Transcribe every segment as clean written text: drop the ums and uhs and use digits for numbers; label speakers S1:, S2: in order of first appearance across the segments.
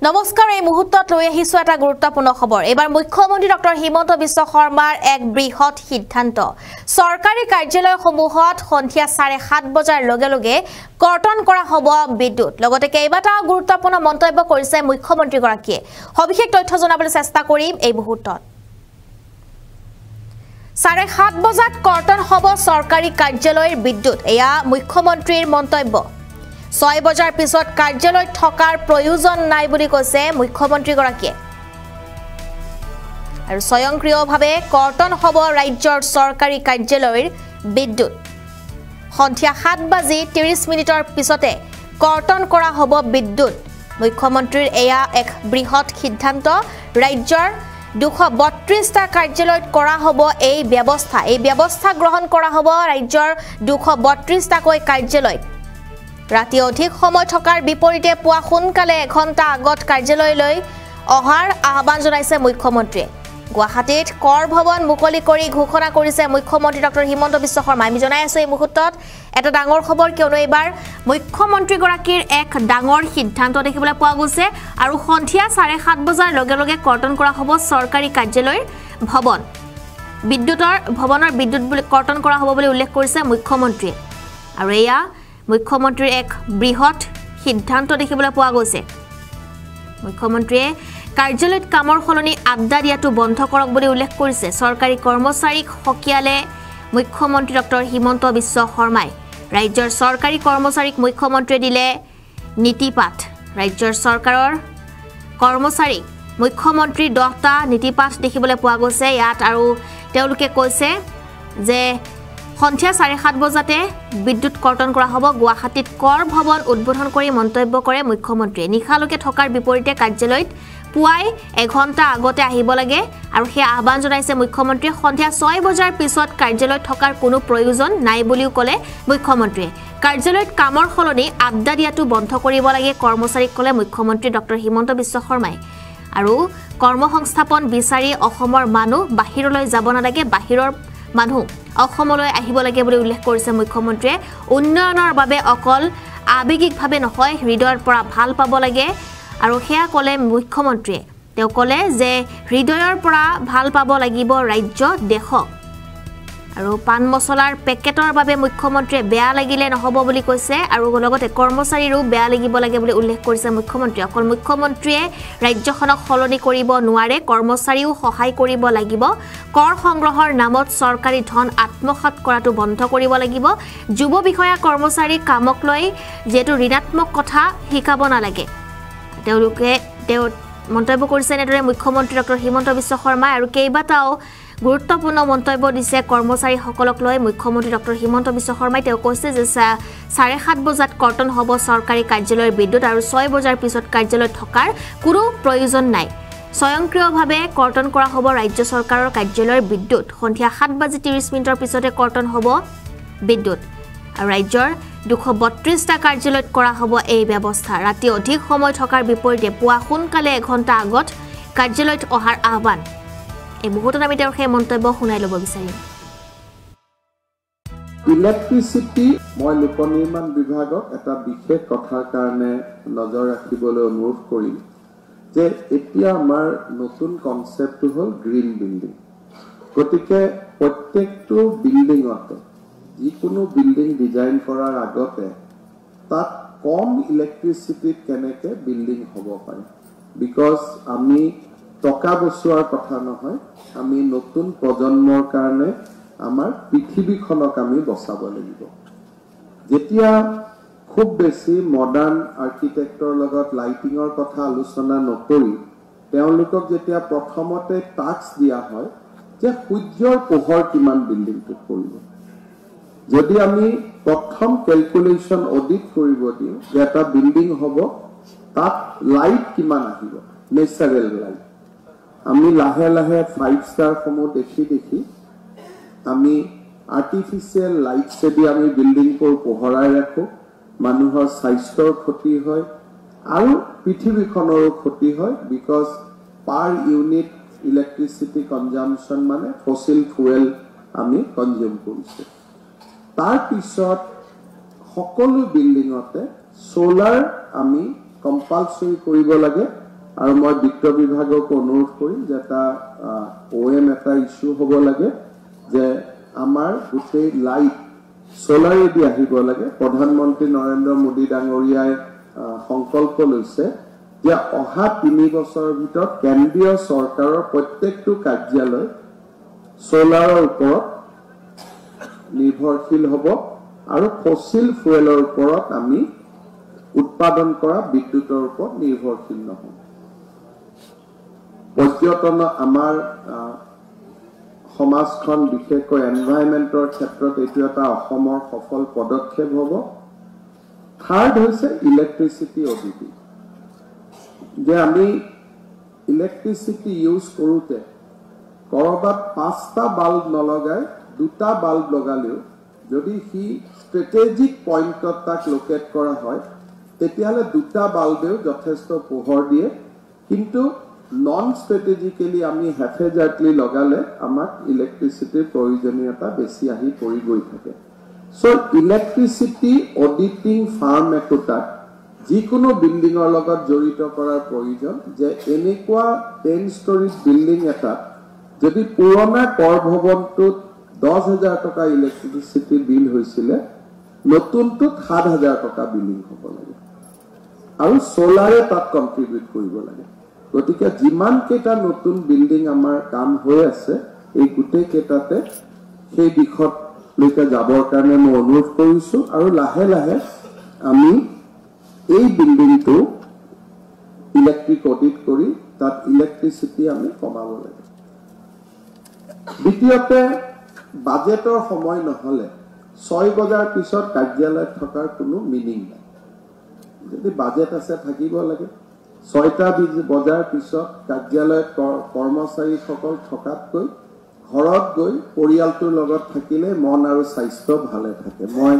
S1: নমস্কাৰ এই মুহূৰ্তত লৈ আহিছো এটা গুৰুত্বপূৰ্ণ খবৰ এবাৰ মুখ্যমন্ত্ৰী ডক্টৰ হিমন্ত বিশ্ব শৰ্মাৰ এক বৃহৎ সিদ্ধান্ত চৰকাৰী কাৰ্যালয়সমূহত সন্ধিয়া 7:30 বজাৰ লগে লগে কৰ্তন কৰা হ'ব বিদ্যুৎ লগতে কেইবাটা গুৰুত্বপূৰ্ণ মন্তব্য কৰিছে মুখ্যমন্ত্ৰী গৰাকীয়ে সবিশেষ তথ্য জনাবলৈ চেষ্টা কৰিম এই মুহূৰ্তত 7:30 বজাত কৰ্তন হ'ব চৰকাৰী কাৰ্যালয়ৰ বিদ্যুৎ এয়া মুখ্যমন্ত্ৰীৰ মন্তব্য 6 বজাৰ পিছত কাৰ্যালয়ত থকাৰ প্ৰয়োজন নাই বুলি কৈছে মুখ্যমন্ত্ৰী গৰাকীয়ে আৰু স্বয়ংক্ৰিয়ভাৱে কৰ্তন হ'ব ৰাজ্যৰ চৰকাৰী কাৰ্যালয়ৰ বিদ্যুৎ সন্ধিয়া 7:30 মিনিটৰ পিছতে কৰ্তন কৰা হ'ব বিদ্যুৎ মুখ্যমন্ত্ৰীৰ এয়া এক বৃহৎ সিদ্ধান্ত ৰাজ্যৰ 232টা কাৰ্যালয়ত কৰা হ'ব এই ব্যৱস্থা গ্ৰহণ কৰা হ'ব ৰাজ্যৰ 232টাকৈ কাৰ্যালয়ত ৰাতি অধিক সময় থকাৰ বিপৰীতে পুৱা সোনকালে এঘণ্টা আগত কাৰ্যালয়লৈ অহাৰ আহ্বান জনাইছে মুখ্যমন্ত্ৰীয়ে গুৱাহাটীত কৰ ভৱন মুকলি কৰি ঘোষণা কৰিছে মুখ্যমন্ত্ৰী ডক্টৰ হিমন্ত বিশ্ব শৰ্মা আমি জনাই আছো এই মুহূৰ্তত এটা ডাঙৰ খবৰ কিয়নো এবাৰ মুখ্যমন্ত্ৰী গৰাকীৰ এক ডাঙৰ সিদ্ধান্ত দেখিবলৈ পোৱা গৈছে আৰু সন্ধিয়া 7:30 বজাৰ লগে লগে কৰ্তন কৰা হ'ব চৰকাৰী কাৰ্যালয়ৰ ভৱনৰ বিদ্যুৎ বুলি কৰ্তন কৰা হ'ব বুলি উল্লেখ কৰিছে মুখ্যমন্ত্ৰীয়ে আৰু এয়া মুখ্যমন্ত্ৰীৰ এক বৃহৎ সিদ্ধান্ত দেখিবলৈ পোৱা গৈছে মুখ্যমন্ত্ৰীয়ে কাৰ্যালয়ত কামৰ সলনি আড্ডা দিয়াটো বন্ধ কৰক বুলি উল্লেখ কৰিছে চৰকাৰী কৰ্মচাৰীক হকিয়ালে মুখ্যমন্ত্ৰী ডক্টৰ হিমন্ত বিশ্ব শৰ্মাই ৰাজ্যৰ চৰকাৰী কৰ্মচাৰীক মুখ্যমন্ত্ৰীয়ে দিলে নীতিপাঠ ৰাজ্যৰ চৰকাৰৰ কৰ্মচাৰীক মুখ্যমন্ত্ৰীৰ 10টা নীতিপাঠ দেখিবলৈ পোৱা গৈছে ইয়াত আৰু তেওঁলোকে কৈছে যে সন্ধিয়া 7:30 বজাতে বিদ্যুৎ কৰ্তন কৰা হ'ব গুৱাহাটীত কৰ ভৱন উদ্বোধন কৰি মন্তব্য কৰে মুখ্যমন্ত্ৰীয়ে নিশালৈকে থকাৰ বিপৰীতে কাৰ্যালয়ত পুৱাই এঘণ্টা আগতে আহিব লাগে আৰু সেই আহ্বান জনাইছে মুখ্যমন্ত্ৰীয়ে সন্ধিয়া 6 বজাৰ পিছত কাৰ্যালয়ত থকাৰ কোনো প্ৰয়োজন নাই বুলিও ক'লে মুখ্যমন্ত্ৰীয়ে কাৰ্যালয়ত কামৰ সলনি আড্ডা দিয়াটো বন্ধ কৰিব লাগে কৰ্মচাৰীক ক'লে মুখ্যমন্ত্ৰী ডক্টৰ হিমন্ত বিশ্ব শৰ্মাই আৰু কৰ্মসংস্থাপন বিচাৰি অসমৰ মানুহ বাহিৰলৈ যাব নালাগে বাহিৰৰ মানুহ অসমলৈ আহিব লাগে বুলি উল্লেখ কৰিছে মুখ্যমন্ত্ৰীয়ে উন্নয়নৰ বাবে অকল আবেগিকভাৱে নহয় হৃদয়ৰ পৰা ভাল পাব লাগে আৰু হেয়া ক'লে মুখ্যমন্ত্ৰীয়ে তেওঁ ক'লে যে হৃদয়ৰ পৰা ভাল পাব লাগিব ৰাজ্য দেশক আৰু পান মছলাৰ পেকেটৰ বাবে মুখ্যমন্ত্ৰীয়ে বেয়া লাগিলে নহ'ব বুলি কৈছে আৰু লগতে কৰ্মচাৰীৰো বেয়া লাগিব লাগে বুলি উল্লেখ কৰিছে মুখ্যমন্ত্ৰীয়ে অকল মুখ্যমন্ত্ৰীয়ে ৰাজ্যখনক সলনি কৰিব নোৱাৰে কৰ্মচাৰীও সহায় কৰিব লাগিব কৰ সংগ্ৰহৰ নামত চৰকাৰী ধন আত্মসাৎ কৰাটো বন্ধ কৰিব লাগিব যুৱ বিষয়া কৰ্মচাৰী কামক লৈ যেটো ঋণাত্মক কথা শিকাব নালাগে তেওঁলোকে মন্তব্য কৰিছে এনেদৰে মুখ্যমন্ত্ৰী ডক্টৰ হিমন্ত বিশ্ব শৰ্মা আৰু কেইবাটাও গুৰুত্বপূৰ্ণ মন্তব্য দিছে কৰ্মচাৰীসকলক লৈ মুখ্যমন্ত্ৰী ডক্টৰ হিমন্ত বিশ্ব শৰ্মাই তেওঁ কৈছে যে 7:30 বজাত কৰ্তন হ'ব চৰকাৰী কাৰ্যালয়ৰ বিদ্যুৎ আৰু 6 বজাৰ পিছত কাৰ্যালয়ত থকাৰ কোনো প্ৰয়োজন নাই স্বয়ংক্ৰিয়ভাৱে কৰ্তন কৰা হ'ব ৰাজ্য চৰকাৰৰ কাৰ্যালয়ৰ বিদ্যুৎ সন্ধিয়া 7:30 মিনিটৰ পিছতে কৰ্তন হ'ব বিদ্যুৎ আৰু ৰাজ্যৰ 232টা কাৰ্যালয়ত কৰা হ'ব এই ব্যৱস্থা ৰাতি অধিক সময় থকাৰ বিপৰীতে পুৱা সোনকালে এঘণ্টা আগত কাৰ্যালয়ত অহাৰ আহ্বান এই মুহূৰ্তত আমি তেওঁৰ সেই মন্তব্য শুনাই ল'ব বিচাৰিম
S2: ইলেক্ট্ৰিচিটি মই লোক নিৰ্মাণ বিভাগক এটা বিশেষ কথাৰ কাৰণে নজৰ ৰাখিবলৈ অনুৰোধ কৰিম যে এতিয়া আমাৰ নতুন কনচেপ্টটো হ'ল গ্ৰীণ বিল্ডিং গতিকে প্ৰত্যেকটো বিল্ডিঙতে যিকোনো বিল্ডিং ডিজাইন কৰাৰ আগতে তাত কম ইলেক্ট্ৰিচিটিত কেনেকৈ বিল্ডিং হ'ব পাৰে বিকজ আমি টকা বচোৱাৰ কথা নহয় আমি নতুন প্ৰজন্মৰ কাৰণে আমাৰ পৃথিৱীখনক আমি বচাব লাগিব যেতিয়া খুব বেছি মডাৰ্ণ আৰ্কিটেক্টৰ লগত লাইটিঙৰ কথা আলোচনা নকৰি তেওঁলোকক যেতিয়া প্ৰথমতে টাস্ক দিয়া হয় যে সূৰ্যৰ পোহৰ কিমান বিল্ডিংটোত পৰিব যদি আমি প্ৰথম ক্যালকুলেশন অডিট কৰিব দিওঁ যে এটা বিল্ডিং হ'ব তাত লাইট কিমান আহিব নেচাৰেল লাইট আমি লাহে লাহে 5 ষ্টাৰ সমূহ দেখি আমি আৰ্টিফিশিয়াল লাইট সেদি আমি বিল্ডিং কৰ পোহৰাই ৰাখো মানুহৰ স্বাস্থ্যৰ ক্ষতি হয় আৰু পৃথিৱীখনৰো ক্ষতি হয় because per unit electricity consumption মানে ফসিল ফুয়েল আমি কনজিউম কৰিছো তাৰ পিছত সকলো বিল্ডিংতে সোলাৰ আমি কম্পালসৰি কৰিব লাগে আৰু মই বিত্ত বিভাগক অনুৰোধ কৰিম যে এটা OM এটা ইস্যু হ'ব লাগে যে আমাৰ গোটেই লাইট সোলাৰেদি আহিব লাগে। প্ৰধানমন্ত্ৰী নৰেন্দ্ৰ মোদী ডাঙৰীয়াই সংকল্প লৈছে যে অহা 3 বছৰৰ ভিতৰত কেন্দ্ৰীয় চৰকাৰৰ প্ৰত্যেকটো কাৰ্যালয় সোলাৰৰ ওপৰত নিৰ্ভৰশীল হ'ব আৰু ফসিল ফুয়েলৰ ওপৰত আমি উৎপাদন কৰা বিদ্যুতৰ ওপৰত নিৰ্ভৰশীল নহওঁ। পৰ্যটন আমাৰ সমাজখন বিশেষকৈ এনভাইৰনমেন্টৰ ক্ষেত্ৰত এইটো এটা অসমৰ সফল পদক্ষেপ হ'ব। থাৰ্ড হৈছে ইলেক্ট্ৰিচিটি অডিটিং, যে আমি ইলেক্ট্ৰিচিটি ইউজ কৰোঁতে কৰবাত 5টা বাল্ব নলগাই 2টা বাল্ব লগালেও যদি সি ষ্ট্ৰেটেজিক পইণ্টত তাক লোকেট কৰা হয় তেতিয়াহ'লে 2টা বাল্বেও যথেষ্ট পোহৰ দিয়ে, কিন্তু নন ষ্ট্ৰেটেজিকেলি আমি হেফেজাৰ্টলি লগালে আমাক ইলেক্ট্ৰিচিটিৰ প্ৰয়োজনীয়তা বেছি আহি পৰি গৈ থাকে। সো ইলেক্ট্ৰিচিটি অডিটিং ফাৰ্ম একোটাক যিকোনো বিল্ডিঙৰ লগত জড়িত কৰাৰ প্ৰয়োজন, যে এনেকুৱা 10 ষ্টৰী বিল্ডিং এটাত যদি পুৰণা কৰ ভৱনটোত 10,000 টকা ইলেক্ট্ৰিচিটি বিল হৈছিলে, নতুনটোত 7,000 টকা বিলিং হ'ব লাগে আৰু সোলাৰে তাত কন্ট্ৰিবিউট কৰিব লাগে। গতিকে যিমান কেইটা নতুন বিল্ডিং আমাৰ কাম হৈ আছে এই গোটেই কেইটাতে সেই দিশলৈকে যাবৰ কাৰণে মই অনুৰোধ কৰিছো আৰু লাহে লাহে আমি এই বিল্ডিংটো ইলেক্ট্ৰিক অডিট কৰি তাত ইলেক্ট্ৰিচিটি আমি কমাব লাগে। দ্বিতীয়তে বাজেটৰ সময় নহলে 6 বজাৰ পিছত কাৰ্যালয়ত থকাৰ কোনো মিনিং নাই। যদি বাজেট আছে থাকিব লাগে। 6টা বজাৰ পিছত কাৰ্যালয়ত কৰ্মচাৰীসকল থকাতকৈ ঘৰত গৈ পৰিয়ালটোৰ লগত থাকিলে মন আৰু স্বাস্থ্য ভালে থাকে। মই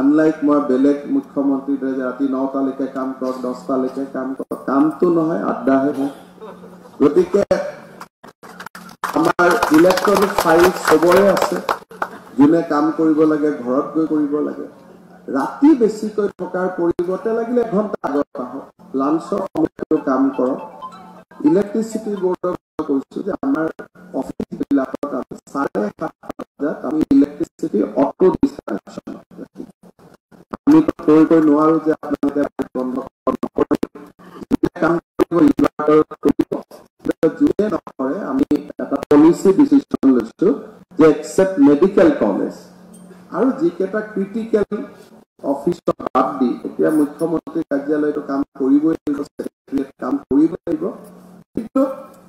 S2: আনলাইক মই বেলেগ মুখ্যমন্ত্ৰীৰ দৰে ৰাতি 9টালৈকে কাম কৰক 10টালৈকে কাম কৰক, কামটো নহয় আড্ডাহে হয়। গতিকে আমাৰ ইলেক্ট্ৰনিক ফাইল চবৰে আছে, যোনে কাম কৰিব লাগে ঘৰত গৈ কৰিব লাগে। ৰাতি বেছিকৈ থকাৰ পৰিৱৰ্তে লাগিলে 1 ঘণ্টা আগত আহক, লাঞ্চৰ সময়তো কাম কৰক। ইলেক্ট্ৰিচিটি বৰ্ডক কৈছো যে আমাৰ অফিচ বিলাকত 7:30 বজাত আমি ইলেক্ট্ৰিচিটি অটো ডিসকানেকশন আমি কৈ নোৱাৰো যে আপোনালোকে বন্ধ নকৰে, কাম কৰিব ইনভাৰ্টাৰ কৰিব, যোনে নকৰে আমি এটা পলিচি ডিসিশন লৈছো যে এক্সেপ্ট মেডিকেল কলেজ আৰু যিকেইটা ক্ৰিটিকেল অফিচত বাদ দি এতিয়া মুখ্যমন্ত্ৰী কাৰ্যালয়টো কাম কৰিবই লাগিব, সেক্ৰেটাৰিয়েট কাম কৰিব লাগিব, কিন্তু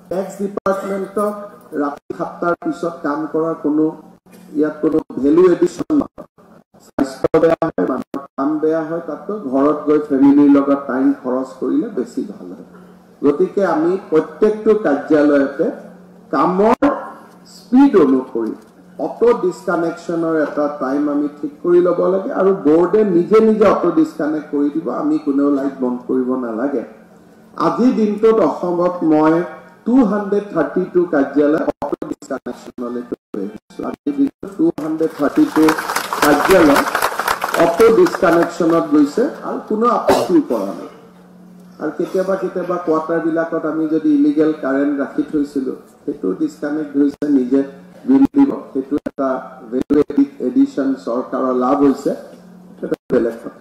S2: টেক্স ডিপাৰ্টমেণ্টত ৰাতি 7টাৰ পিছত কাম কৰাৰ কোনো ইয়াত কোনো ভেলু এডিশ্যন নহয়। স্বাস্থ্য বেয়া হয়, মানুহৰ কাম বেয়া হয়, তাতকৈ ঘৰত গৈ ফেমিলিৰ লগত টাইম খৰচ কৰিলে বেছি ভাল হয়। গতিকে আমি প্ৰত্যেকটো কাৰ্যালয়তে কামৰ স্পীড অনুসৰি অটো ডিসকানেকশনৰ এটা টাইম আমি ঠিক কৰি ল'ব লাগে আৰু বোৰ্ডে নিজে নিজে অটো ডিসকানেক্ট কৰি দিব, আমি কোনেও লাইট বন্ধ কৰিব নালাগে। আজি দিনটোত অসমত মই 232 কাৰ্যালয় অটো ডিসকানেকশনলৈ লৈ আহিছো। আজি দিনটোত 232 কাৰ্যালয় অটো ডিসকানেকশনত গৈছে আৰু কোনো আপত্তি কৰা নাই। আৰু কেতিয়াবা কেতিয়াবা কোৱাৰ্টাৰ বিলাকত আমি যদি ইলিগেল কাৰেণ্ট ৰাখি থৈছিলো সেইটো ডিসকানেক্ট হৈছে, নিজে বিল দিব, সেইটো এটা ভেলু এডিশ্যন চৰকাৰৰ লাভ হৈছে, সেইটো বেলেগ কথা।